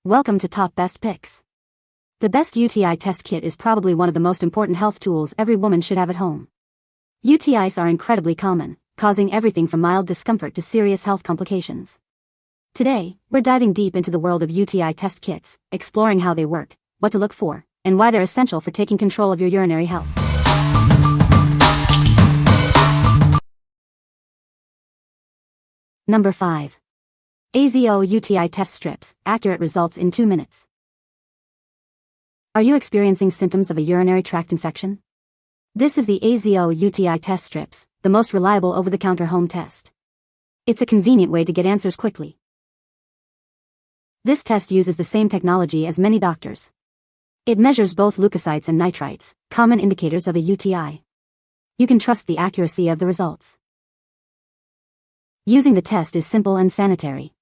Welcome to Top Best Picks. The best UTI test kit is probably one of the most important health tools every woman should have at home. UTIs are incredibly common, causing everything from mild discomfort to serious health complications. Today, we're diving deep into the world of UTI test kits, exploring how they work, what to look for, and why they're essential for taking control of your urinary health. Number 5. AZO UTI Test Strips, accurate results in 2 minutes. Are you experiencing symptoms of a urinary tract infection? This is the AZO UTI Test Strips, the most reliable over-the-counter home test. It's a convenient way to get answers quickly. This test uses the same technology as many doctors. It measures both leukocytes and nitrites, common indicators of a UTI. You can trust the accuracy of the results. Using the test is simple and sanitary.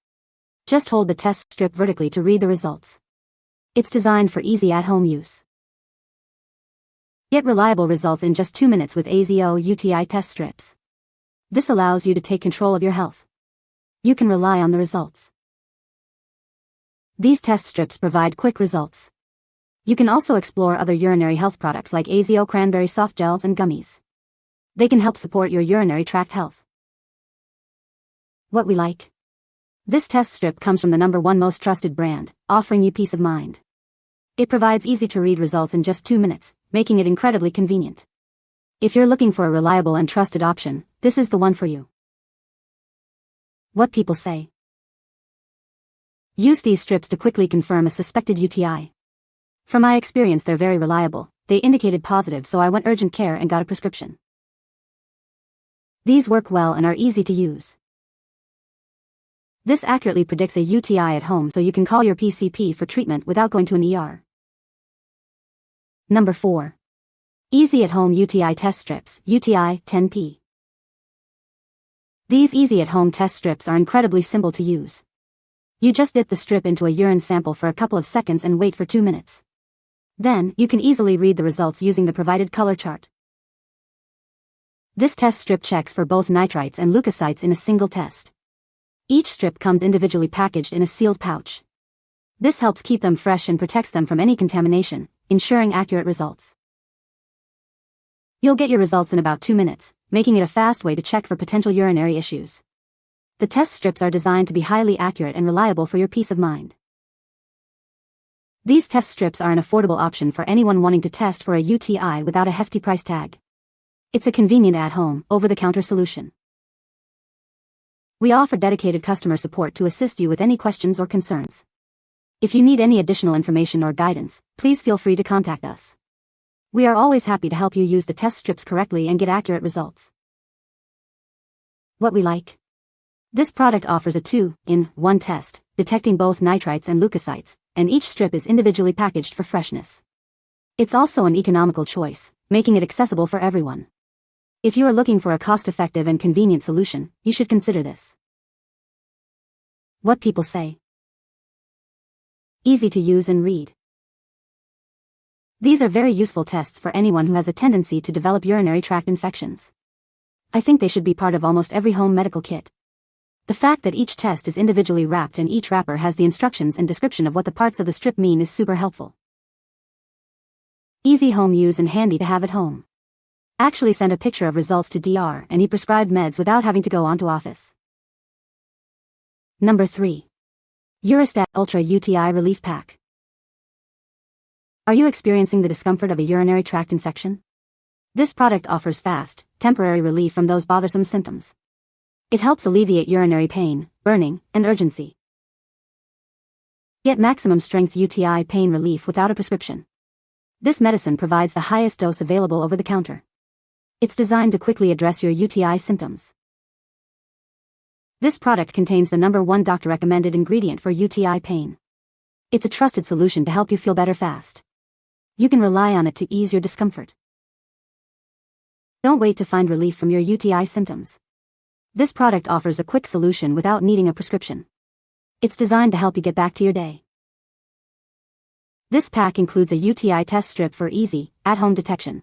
Just hold the test strip vertically to read the results. It's designed for easy at-home use. Get reliable results in just 2 minutes with AZO UTI test strips. This allows you to take control of your health. You can rely on the results. These test strips provide quick results. You can also explore other urinary health products like AZO cranberry soft gels and gummies. They can help support your urinary tract health. What we like. This test strip comes from the #1 most trusted brand, offering you peace of mind. It provides easy-to-read results in just 2 minutes, making it incredibly convenient. If you're looking for a reliable and trusted option, this is the one for you. What people say. Use these strips to quickly confirm a suspected UTI. From my experience, they're very reliable. They indicated positive, so I went urgent care and got a prescription. These work well and are easy to use. This accurately predicts a UTI at home, so you can call your PCP for treatment without going to an ER. Number 4. Easy at Home UTI Test Strips, UTI 10P. These easy at home test strips are incredibly simple to use. You just dip the strip into a urine sample for a couple of seconds and wait for 2 minutes. Then, you can easily read the results using the provided color chart. This test strip checks for both nitrites and leukocytes in a single test. Each strip comes individually packaged in a sealed pouch. This helps keep them fresh and protects them from any contamination, ensuring accurate results. You'll get your results in about 2 minutes, making it a fast way to check for potential urinary issues. The test strips are designed to be highly accurate and reliable for your peace of mind. These test strips are an affordable option for anyone wanting to test for a UTI without a hefty price tag. It's a convenient at-home, over-the-counter solution. We offer dedicated customer support to assist you with any questions or concerns. If you need any additional information or guidance, please feel free to contact us. We are always happy to help you use the test strips correctly and get accurate results. What we like. This product offers a 2-in-1 test, detecting both nitrites and leukocytes, and each strip is individually packaged for freshness. It's also an economical choice, making it accessible for everyone. If you are looking for a cost-effective and convenient solution, you should consider this. What people say. Easy to use and read. These are very useful tests for anyone who has a tendency to develop urinary tract infections. I think they should be part of almost every home medical kit. The fact that each test is individually wrapped and each wrapper has the instructions and description of what the parts of the strip mean is super helpful. Easy home use and handy to have at home. Actually send a picture of results to DR and he prescribed meds without having to go on to office. Number 3. URISTAT Ultra UTI Relief Pack. Are you experiencing the discomfort of a urinary tract infection? This product offers fast, temporary relief from those bothersome symptoms. It helps alleviate urinary pain, burning, and urgency. Get maximum strength UTI pain relief without a prescription. This medicine provides the highest dose available over the counter. It's designed to quickly address your UTI symptoms. This product contains the #1 doctor-recommended ingredient for UTI pain. It's a trusted solution to help you feel better fast. You can rely on it to ease your discomfort. Don't wait to find relief from your UTI symptoms. This product offers a quick solution without needing a prescription. It's designed to help you get back to your day. This pack includes a UTI test strip for easy, at-home detection.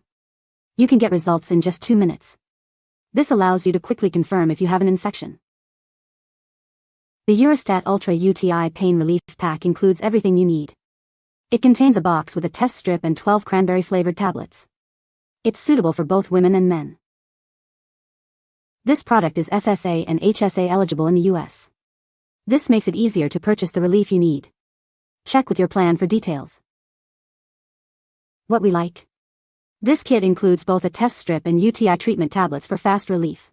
You can get results in just 2 minutes. This allows you to quickly confirm if you have an infection. The URISTAT Ultra UTI Pain Relief Pack includes everything you need. It contains a box with a test strip and 12 cranberry-flavored tablets. It's suitable for both women and men. This product is FSA and HSA eligible in the US. This makes it easier to purchase the relief you need. Check with your plan for details. What we like. This kit includes both a test strip and UTI treatment tablets for fast relief.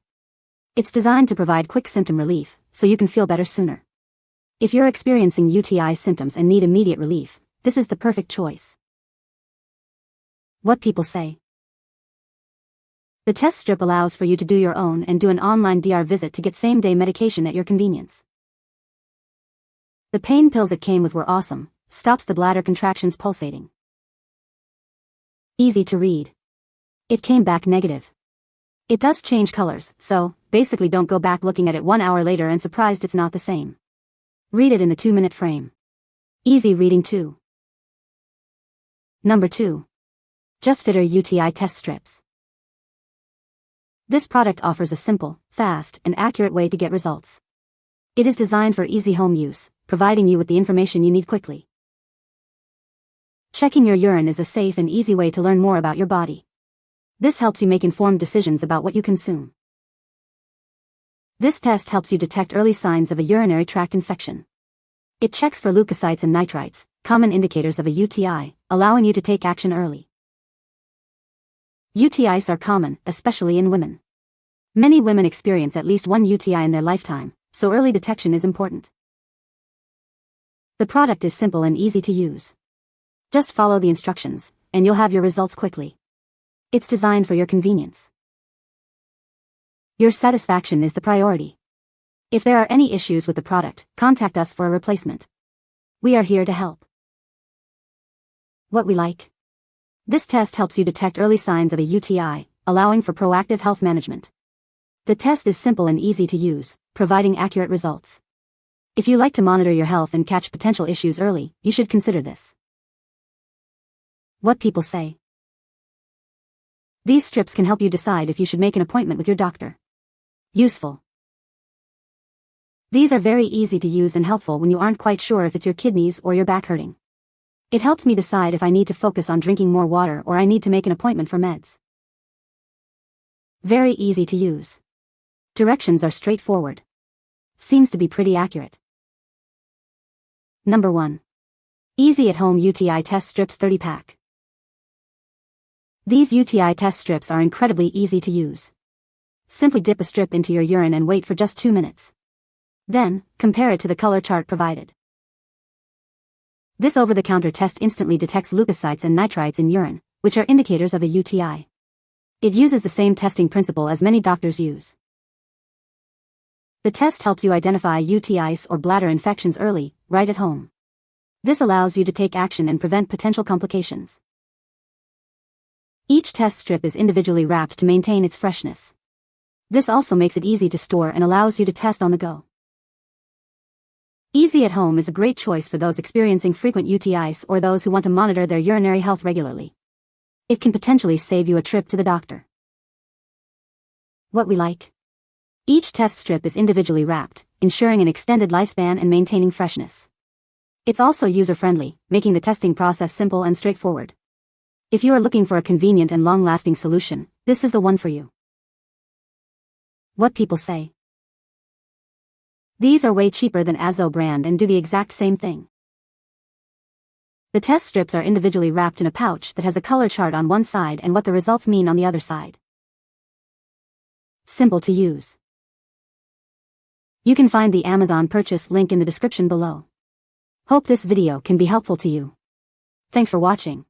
It's designed to provide quick symptom relief, so you can feel better sooner. If you're experiencing UTI symptoms and need immediate relief, this is the perfect choice. What people say. The test strip allows for you to do your own and do an online DR visit to get same-day medication at your convenience. The pain pills it came with were awesome, stops the bladder contractions pulsating. Easy to read. It came back negative. It does change colors, so, basically don't go back looking at it 1 hour later and surprised it's not the same. Read it in the 2-minute frame. Easy reading too. Number 2. Just Fitter UTI Test Strips. This product offers a simple, fast, and accurate way to get results. It is designed for easy home use, providing you with the information you need quickly. Checking your urine is a safe and easy way to learn more about your body. This helps you make informed decisions about what you consume. This test helps you detect early signs of a urinary tract infection. It checks for leukocytes and nitrites, common indicators of a UTI, allowing you to take action early. UTIs are common, especially in women. Many women experience at least one UTI in their lifetime, so early detection is important. The product is simple and easy to use. Just follow the instructions, and you'll have your results quickly. It's designed for your convenience. Your satisfaction is the priority. If there are any issues with the product, contact us for a replacement. We are here to help. What we like. This test helps you detect early signs of a UTI, allowing for proactive health management. The test is simple and easy to use, providing accurate results. If you like to monitor your health and catch potential issues early, you should consider this. What people say. These strips can help you decide if you should make an appointment with your doctor. Useful. These are very easy to use and helpful when you aren't quite sure if it's your kidneys or your back hurting. It helps me decide if I need to focus on drinking more water or I need to make an appointment for meds. Very easy to use. Directions are straightforward. Seems to be pretty accurate. Number 1. Easy at Home UTI Test Strips 30-pack. These UTI test strips are incredibly easy to use. Simply dip a strip into your urine and wait for just 2 minutes. Then, compare it to the color chart provided. This over-the-counter test instantly detects leukocytes and nitrites in urine, which are indicators of a UTI. It uses the same testing principle as many doctors use. The test helps you identify UTIs or bladder infections early, right at home. This allows you to take action and prevent potential complications. Each test strip is individually wrapped to maintain its freshness. This also makes it easy to store and allows you to test on the go. Easy at Home is a great choice for those experiencing frequent UTIs or those who want to monitor their urinary health regularly. It can potentially save you a trip to the doctor. What we like. Each test strip is individually wrapped, ensuring an extended lifespan and maintaining freshness. It's also user-friendly, making the testing process simple and straightforward. If you are looking for a convenient and long-lasting solution, this is the one for you. What people say. These are way cheaper than Azo brand and do the exact same thing. The test strips are individually wrapped in a pouch that has a color chart on one side and what the results mean on the other side. Simple to use. You can find the Amazon purchase link in the description below. Hope this video can be helpful to you. Thanks for watching.